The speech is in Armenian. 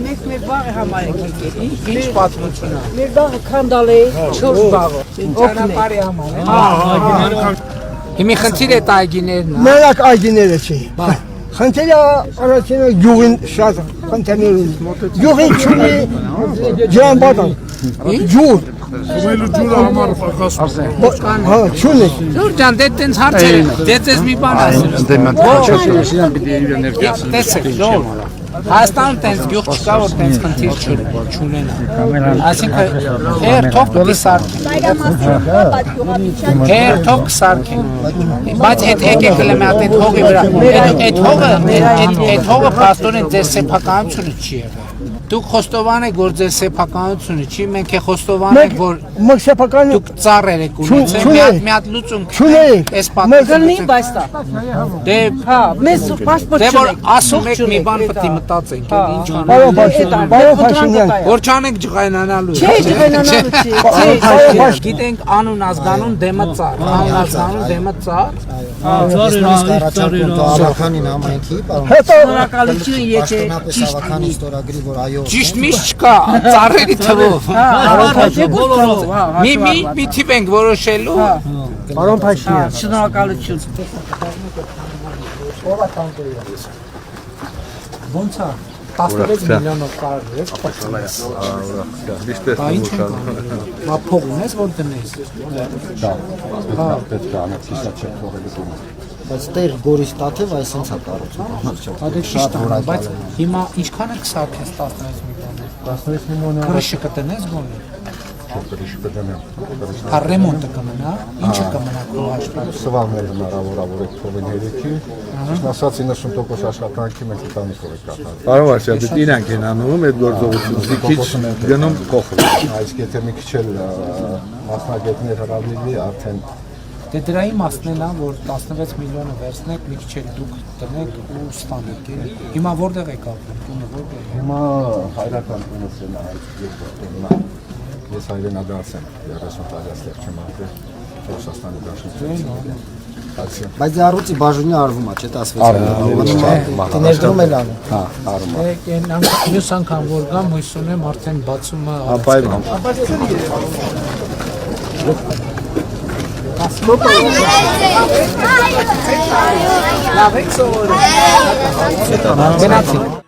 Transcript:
Մեկ մեր բաղը համարեք եկել։ Ինչ պատմություն է։ Մեր բաղը քանդալ է 4 բաղը։ Ճանապարհի համար է։ Հիմի խնդիր է այգիներն։ Մենակ այգիները չի։ Խնդիրը առաջինը գյուղին շատ խնդիրներ ունի։ Գյուղին չունի ջրամբար։ Ջուր։ Ումելու ջուրը համար պակաս։ Հա, չունի։ Ջուր ջան, դե տենց հարցեր են։ Դե ձեզ մի բան ասեմ։ Տեսեք, ժողով։ Հայաստանում տենց գյուղ չկա, որ տենց խնդիր չունենա։ Այսինքն հերթով կսարքեն։ Հերթով կսարքեն։ Բայց այդ եկեք լեմ այդ հողի վրա։ Այդ հողը պաստորեն ձեր սեփականությունը չի եղել։ Դուք խոստովան եք, որ ձեր սեփականությունը չի, մենք է խոստովան եք, որ դուք ծառեր եք ունեցել, մի հատ լուծում չունենք, Գլնի բայց դա։ Դե հա, մեզ պասպորտ դե որ ասում եք մի բան պետք է մտածենք, ինչ Փաշինյան, որ չանենք ջղայնանալու։ Չէ, ջղայնանալու չի։ Գիտենք անուն ազգանուն դեմը ծառ, անուն ազգանուն դեմը ծառ։ Ավականին համայնքի, Շնորհակալություն եթե ավականին ստորագրի, որ այո Ճիշտ միշտ չկա, ծառերի թվով։ Մի թիվ ենք որոշելու։ Պարոն Փաշինյան, շնորհակալություն։ Ոնց է 16 միլիոնով կարելի է փոխել։ Ինչ է։ Մա փող ունես որ դնես։ դա պետք է անեցիսա չեք թողելու։ Բայց տեր Գորիս Տաթև այսպես է կառուցում։ Դա ճիշտ է, բայց հիմա ինչքան է կսարքես 16 միլիոնը։ 16 միլիոնը Քրշը կտնես գոնե։ Քրիշ կդնեմ։ Հա ռեմոնտը կմնա, ինչը կմնա քո աշխատանքը։ Սվաղներ հնարավոր այդ փողին հերիքի։ Ասած 90% աշխատանքի մենք ընտանիքով ենք կատարում։ Պարոն Վարդյան, դե իրանք են անում այդ գործողությունը, քիչ գնում փոխում։ Այս եթե մի քիչ էլ մասնագետներ հրավիրվի, արդեն Դե դրա իմաստն է, որ 16 միլիոնը վերցնեք, մի քիչ էլ դուք տնեք ու ստանեք։ Հիմա որտեղ եք ապրում, տունը որտեղ է։ հիմա հայրական տունս են այդ երկրորդ։ Ես հայրենադարձ եմ 30 տարի չեմ ապրել Ռուսաստանի դաշնությունում։ Բայց առուծի բաժունի արվում է, չէ՞ 16 ներդրում էլ անում։ Հա, արվում է։ Մյուս անգամ որ գամ, հույս ունեմ արդեն բացում է։ Ապայման։ Լավ եք սովորել։ Գնացինք։